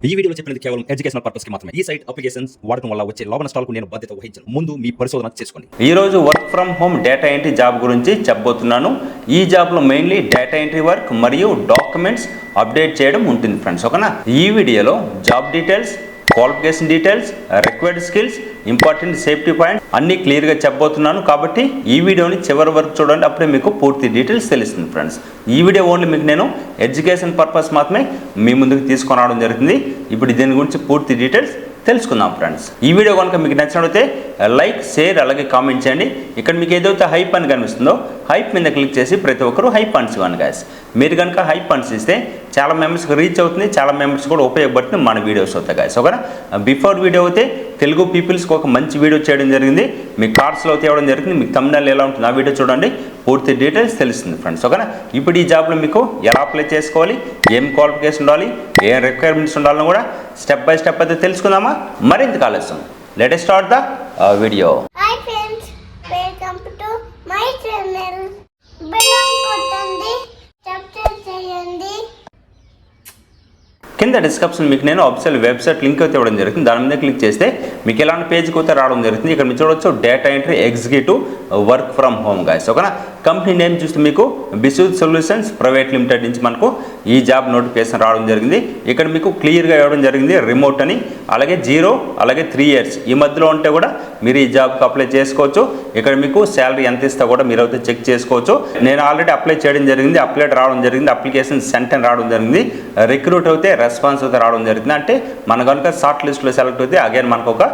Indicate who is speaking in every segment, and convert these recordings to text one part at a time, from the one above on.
Speaker 1: ఈ వీడియోలో చెప్పినది కేవలం ఎడ్యుకేషనల్ పర్పస్ కి మాత్రమే. ఈ సైట్ అప్లికేషన్స్ వాడటం వల్ల వచ్చే లాభ నష్టాలకు నేను బాధ్యత వహించను. ముందు మీ పరిశోధన చేసుకోండి.
Speaker 2: ఈ రోజు work from home data entry job గురించి చెప్పబోతున్నాను. ఈ జాబ్ లో మెయిన్లీ డేటా ఎంట్రీ వర్క్ మరియు డాక్యుమెంట్స్ అప్డేట్ చేయడం ఉంటుంది ఫ్రెండ్స్. ఓకేనా? ఈ వీడియోలో job details, qualification details, required skills, important safety point అన్ని క్లియర్గా చెప్పబోతున్నాను. కాబట్టి ఈ వీడియోని చివరి వరకు చూడండి, అప్పుడే మీకు పూర్తి డీటెయిల్స్ తెలుస్తుంది ఫ్రెండ్స్. ఈ వీడియో ఓన్లీ మీకు నేను ఎడ్యుకేషన్ పర్పస్ మాత్రమే మీ ముందుకు తీసుకొని రావడం జరుగుతుంది. ఇప్పుడు దీని గురించి పూర్తి డీటెయిల్స్ తెలుసుకుందాం ఫ్రెండ్స్. ఈ వీడియో కనుక మీకు నచ్చినట్లయితే లైక్, షేర్ అలాగే కామెంట్ చేయండి. ఇక్కడ మీకు ఏదైతే హైప్ అని కనిపిస్తుందో హైప్ మీద క్లిక్ చేసి ప్రతి ఒక్కరు హైప్ అన్స్ ఇవ్వండి గాయస్. మీరు కనుక హైప్ అన్స్ ఇస్తే చాలా మెంబర్స్కి రీచ్ అవుతుంది, చాలా మెంబర్స్ కూడా ఉపయోగపడుతుంది మన వీడియోస్ అవుతాయి గాయస్. ఓకేనా? బిఫోర్ వీడియో అయితే తెలుగు పీపుల్స్కి ఒక మంచి వీడియో చేయడం జరిగింది, మీ కార్డ్స్లో తేవడం జరిగింది. మీకు thumbnail ఎలా ఉంటుంది ఆ వీడియో చూడండి, పూర్తి డీటెయిల్స్ తెలుస్తుంది ఫ్రెండ్స్. ఓకేనా? ఇప్పుడు ఈ జాబ్లో మీకు ఎలా అప్లై చేసుకోవాలి, ఏం క్వాలిఫికేషన్ ఉండాలి, ఏం రిక్వైర్మెంట్స్ ఉండాలని కూడా స్టెప్ బై స్టెప్ అయితే తెలుసుకుందామా? మరింత ఆలస్యం let us start the video.
Speaker 3: Hi friends, welcome to my channel. Bell కొట్టండి, సబ్స్క్రైబ్ చేయండి.
Speaker 2: కింద డిస్క్రిప్షన్ మీకు నేను అఫీషియల్ వెబ్సైట్ లింక్ అయితే ఇవ్వడం జరుగుతుంది. దాని మీద క్లిక్ చేస్తే మీకు ఎలాంటి పేజ్కి అయితే రావడం జరుగుతుంది. ఇక్కడ మీరు చూడవచ్చు data entry executive work from home guys. ఓకేనా? కంపెనీ నేమ్ చూస్తే మీకు బిసూద్ సొల్యూషన్స్ ప్రైవేట్ లిమిటెడ్ నుంచి మనకు ఈ జాబ్ నోటిఫికేషన్ రావడం జరిగింది. ఇక్కడ మీకు క్లియర్గా ఇవ్వడం జరిగింది రిమోట్ అని, అలాగే 0 అలాగే 3 years ఈ మధ్యలో ఉంటే కూడా మీరు ఈ జాబ్కి అప్లై చేసుకోవచ్చు. ఇక్కడ మీకు శాలరీ ఎంత ఇస్తా కూడా మీరు అయితే చెక్ చేసుకోవచ్చు. నేను ఆల్రెడీ అప్లై చేయడం జరిగింది, అప్లైడ్ రావడం జరిగింది, అప్లికేషన్ సెంట్ అని రావడం జరిగింది, రిక్రూట్ అయితే రెస్పాన్స్ అయితే రావడం జరుగుతుంది. అంటే మన కనుక షార్ట్ లిస్ట్లో సెలెక్ట్ అయితే అగైన్ మనకు ఒక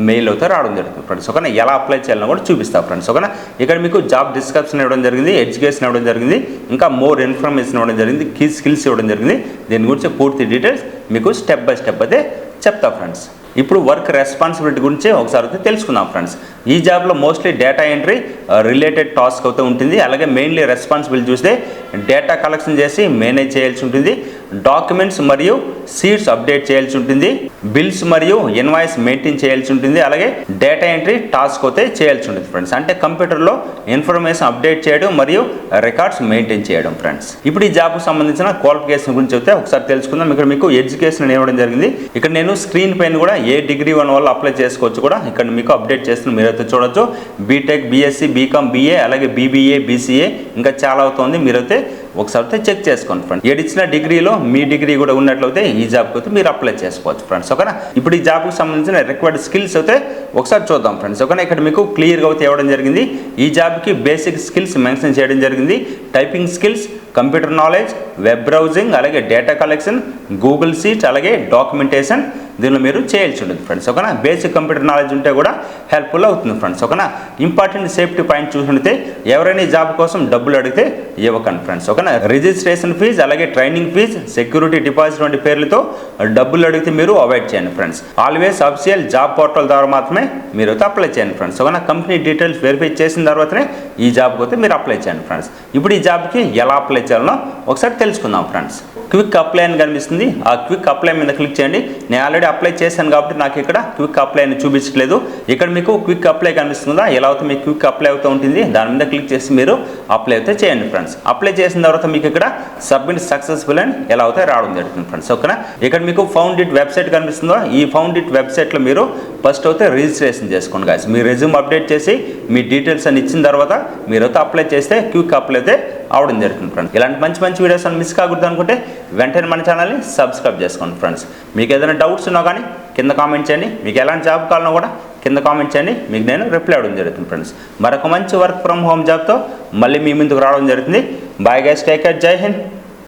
Speaker 2: మెయిల్ అయితే రావడం జరుగుతుంది ఫ్రెండ్స్. ఓకేనా? ఎలా అప్లై చేయాలని కూడా చూపిస్తాను ఫ్రెండ్స్. ఓకేనా? ఇక్కడ మీకు జాబ్ డిస్క్రిప్షన్ ఇవ్వడం జరిగింది, ఎడ్యుకేషన్ ఇవ్వడం జరిగింది, ఇంకా మోర్ ఇన్ఫర్మేషన్ ఇవ్వడం జరిగింది, కీ స్కిల్స్ ఇవ్వడం జరిగింది. దీని గురించి పూర్తి డీటెయిల్స్ మీకు స్టెప్ బై స్టెప్ అయితే చెప్తా ఫ్రెండ్స్. ఇప్పుడు వర్క్ రెస్పాన్సిబిలిటీ గురించి ఒకసారి అయితే తెలుసుకుందాం ఫ్రెండ్స్. ఈ జాబ్లో mostly data entry related task అయితే ఉంటుంది. అలాగే మెయిన్లీ రెస్పాన్సిబిలిటీ చూస్తే డేటా కలెక్షన్ చేసి మేనేజ్ చేయాల్సి ఉంటుంది, డాక్యుమెంట్స్ మరియు షీట్స్ అప్డేట్ చేయాల్సి ఉంటుంది, బిల్స్ మరియు ఇన్వాయిస్ మెయింటైన్ చేయాల్సి ఉంటుంది, అలాగే డేటా ఎంట్రీ టాస్క్ అయితే చేయాల్సి ఉంటుంది ఫ్రెండ్స్. అంటే కంప్యూటర్లో ఇన్ఫర్మేషన్ అప్డేట్ చేయడం మరియు రికార్డ్స్ మెయింటైన్ చేయడం ఫ్రెండ్స్. ఇప్పుడు ఈ జాబ్కు సంబంధించిన క్వాలిఫికేషన్ గురించి అయితే ఒకసారి తెలుసుకుందాం. ఇక్కడ మీకు ఎడ్యుకేషన్ ఇవ్వడం జరిగింది. ఇక్కడ నేను స్క్రీన్ పైన కూడా ఏ డిగ్రీ వన్ వాళ్ళు అప్లై చేసుకోవచ్చు కూడా ఇక్కడ మీకు అప్డేట్ చేస్తున్న మీరైతే చూడొచ్చు. బీటెక్, బీఎస్సీ, బీకామ్, బీఏ అలాగే బీబీఏ, బీసీఏ ఇంకా చాలా అవుతుంది. మీరైతే ఒకసారి అయితే చెక్ చేసుకోండి ఫ్రెండ్స్. ఏడిచ్చిన డిగ్రీలో మీ డిగ్రీ కూడా ఉన్నట్లయితే ఈ జాబ్కి అయితే మీరు అప్లై చేసుకోవచ్చు ఫ్రెండ్స్. ఓకేనా? ఇప్పుడు ఈ జాబ్కి సంబంధించిన రిక్వైర్డ్ స్కిల్స్ అయితే ఒకసారి చూద్దాం ఫ్రెండ్స్. ఓకేనా? ఇక్కడ మీకు క్లియర్గా అయితే ఇవ్వడం జరిగింది. ఈ జాబ్కి బేసిక్ స్కిల్స్ మెన్షన్ చేయడం జరిగింది. Typing skills, computer knowledge, web browsing అలాగే డేటా కలెక్షన్, గూగుల్ షీట్ అలాగే డాక్యుమెంటేషన్ దీనిలో మీరు చేయాల్సి ఉంటుంది ఫ్రెండ్స్. ఓకేనా? బేసిక్ కంప్యూటర్ నాలెడ్జ్ ఉంటే కూడా హెల్ప్ఫుల్ అవుతుంది ఫ్రెండ్స్. ఓకేనా? ఇంపార్టెంట్ సేఫ్టీ పాయింట్ చూసుకుంటే ఎవరైనా ఈ జాబ్ కోసం డబ్బులు అడిగితే ఇవ్వకండి ఫ్రెండ్స్. ఓకేనా? రిజిస్ట్రేషన్ ఫీజు అలాగే ట్రైనింగ్ ఫీజు, సెక్యూరిటీ డిపాజిట్ వంటి పేర్లతో డబ్బులు అడిగితే మీరు అవాయిడ్ చేయండి friends. Always official job portal ద్వారా మాత్రమే మీరు అయితే అప్లై చేయండి ఫ్రెండ్స్. ఓకేనా? కంపెనీ డీటెయిల్స్ వెరిఫై చేసిన తర్వాతనే ఈ జాబ్కి అయితే మీరు అప్లై చేయండి ఫ్రెండ్స్. ఇప్పుడు ఈ జాబ్కి ఎలా అప్లై చేయాలనో ఒకసారి తెలుసుకుందాం ఫ్రెండ్స్. క్విక్ అప్లై అని కనిపిస్తుంది, ఆ క్విక్ అప్లై మీద క్లిక్ చేయండి. నేను ఆల్రెడీ అప్లై చేశాను కాబట్టి నాకు ఇక్కడ క్విక్ అప్లై అని చూపించట్లేదు. ఇక్కడ మీకు క్విక్ అప్లై కనిపిస్తుందా? ఎలా అవుతుంది మీకు క్విక్ అప్లై అవుతూ ఉంటుంది. దాని మీద క్లిక్ చేసి మీరు అప్లై అయితే చేయండి ఫ్రెండ్స్. అప్లై చేసిన తర్వాత మీకు ఇక్కడ సబ్మిట్ సక్సెస్ఫుల్ అని ఎలా అవుతాయి రావడం జరుగుతుంది ఫ్రెండ్స్. ఓకేనా? ఇక్కడ మీకు ఫౌండ్ ఇట్ వెబ్సైట్ కనిపిస్తుందో ఈ ఫౌండ్ ఇట్ వెబ్సైట్లో మీరు ఫస్ట్ అయితే రిజిస్ట్రేషన్ చేసుకోండి గాయస్. మీ రెజ్యూమ్ అప్డేట్ చేసి మీ డీటెయిల్స్ అని ఇచ్చిన తర్వాత మీరు అయితే అప్లై చేస్తే క్విక్ అప్లై అయితే అవడం జరుగుతుంది ఫ్రెండ్స్. ఇలాంటి మంచి మంచి వీడియోస్ అని మిస్ కాకూడదు అనుకుంటే వెంటనే మన ఛానల్ని సబ్స్క్రైబ్ చేసుకోండి ఫ్రెండ్స్. మీకు ఏదైనా డౌట్స్ ఉన్నా కానీ కింద కామెంట్ చేయండి. మీకు ఎలాంటి జాబ్ కావాలన్నా కూడా కింద కామెంట్ చేయండి, మీకు నేను రిప్లై అవ్వడం జరుగుతుంది ఫ్రెండ్స్. మరొక మంచి వర్క్ ఫ్రమ్ హోమ్ జాబ్తో మళ్ళీ మీ ముందుకు రావడం జరుగుతుంది. బాయ్ గైస్, టేక్ కేర్, జై హింద్.